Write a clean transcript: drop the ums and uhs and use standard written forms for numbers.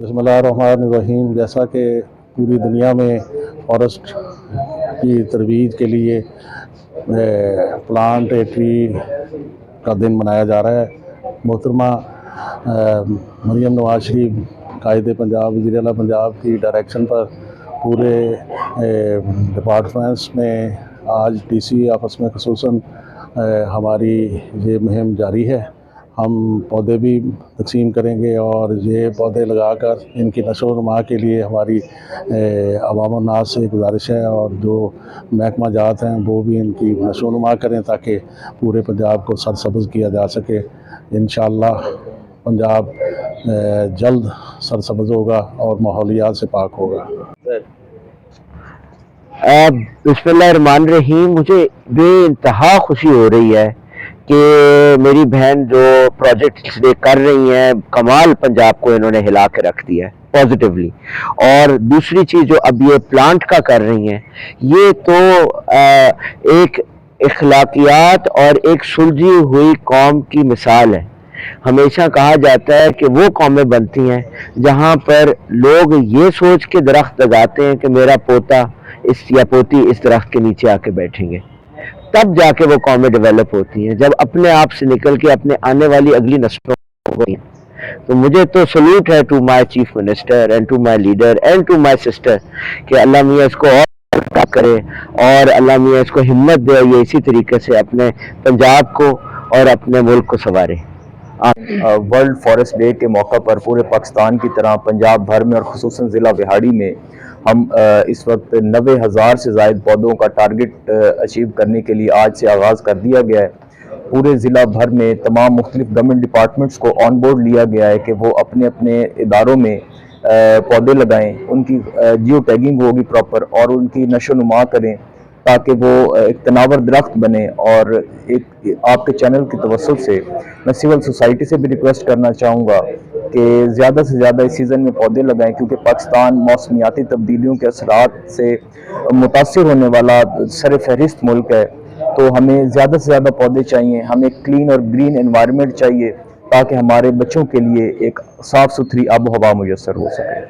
बिस्मिल्लाहिर्रहमानिर्रहीम। जैसा कि पूरी दुनिया में फॉरेस्ट की तरवीज के लिए प्लांट ए ट्री का दिन मनाया जा रहा है, मोहतरमा मरियम नवाज शरीफ कायदे पंजाब वज़ीर आला पंजाब की डायरेक्शन पर पूरे डिपार्टमेंट्स में आज DC ऑफिस में ख़ुसूसन हमारी ये मुहिम जारी है। हम पौधे भी तकसीम करेंगे और ये पौधे लगाकर इनकी नशो नुमा के लिए हमारी अवाम नास से गुजारिश है, और जो महकमा जात हैं वो भी इनकी नशो नुमा करें ताकि पूरे पंजाब को सरसब्ज़ किया जा सके। इंशाअल्लाह पंजाब जल्द सरसब्ज़ होगा और माहौलियात से पाक होगा। बिस्मिल्लाहिर्रहमानिर्रहीम। मुझे बेइंतहा खुशी हो रही है कि मेरी बहन जो प्रोजेक्ट कर रही हैं, कमाल पंजाब को इन्होंने हिला के रख दिया है पॉजिटिवली। और दूसरी चीज़ जो अब ये प्लांट का कर रही हैं, ये तो एक इखलाकियात और एक सुलझी हुई कौम की मिसाल है। हमेशा कहा जाता है कि वो कौमें बनती हैं जहाँ पर लोग ये सोच के दरख्त लगाते हैं कि मेरा पोता इस या पोती इस दरख्त के नीचे आके बैठेंगे, तब जाके वो कौमें डेवलप होती हैं, जब अपने आप से निकल के अपने आने वाली अगली नस्लों को गई। तो मुझे तो सल्यूट है to my chief minister and to my leader and to my sister कि अल्लाह मियाँ इसको और करे और अल्लाह मियाँ इसको हिम्मत दे, ये इसी तरीके से अपने पंजाब को और अपने मुल्क को संवारे। वर्ल्ड फॉरेस्ट डे के मौका पर पूरे पाकिस्तान की तरह पंजाब भर में और ख़ुसूसन ज़िला बिहाड़ी में हम इस वक्त 90,000 से ज़ायद पौधों का टारगेट अचीव करने के लिए आज से आगाज़ कर दिया गया है। पूरे ज़िला भर में तमाम मुख्तलिफ गवर्नमेंट डिपार्टमेंट्स को ऑन बोर्ड लिया गया है कि वो अपने अपने इदारों में पौधे लगाएं, उनकी जियो टैगिंग होगी प्रॉपर और उनकी नशो नुमा करें ताकि वो एक तनावर दरख्त बने। और एक आपके चैनल की तवज्जो से मैं सिविल सोसाइटी से भी रिक्वेस्ट करना चाहूँगा कि ज़्यादा से ज़्यादा इस सीज़न में पौधे लगाएं, क्योंकि पाकिस्तान मौसमियाती तब्दीलियों के असरात से मुतासिर होने वाला सर फहरिस्त मुल्क है। तो हमें ज़्यादा से ज़्यादा पौधे चाहिए, हमें क्लीन और ग्रीन एनवायरनमेंट चाहिए ताकि हमारे बच्चों के लिए एक साफ़ सुथरी आबो हवा मुयस्सर हो सके।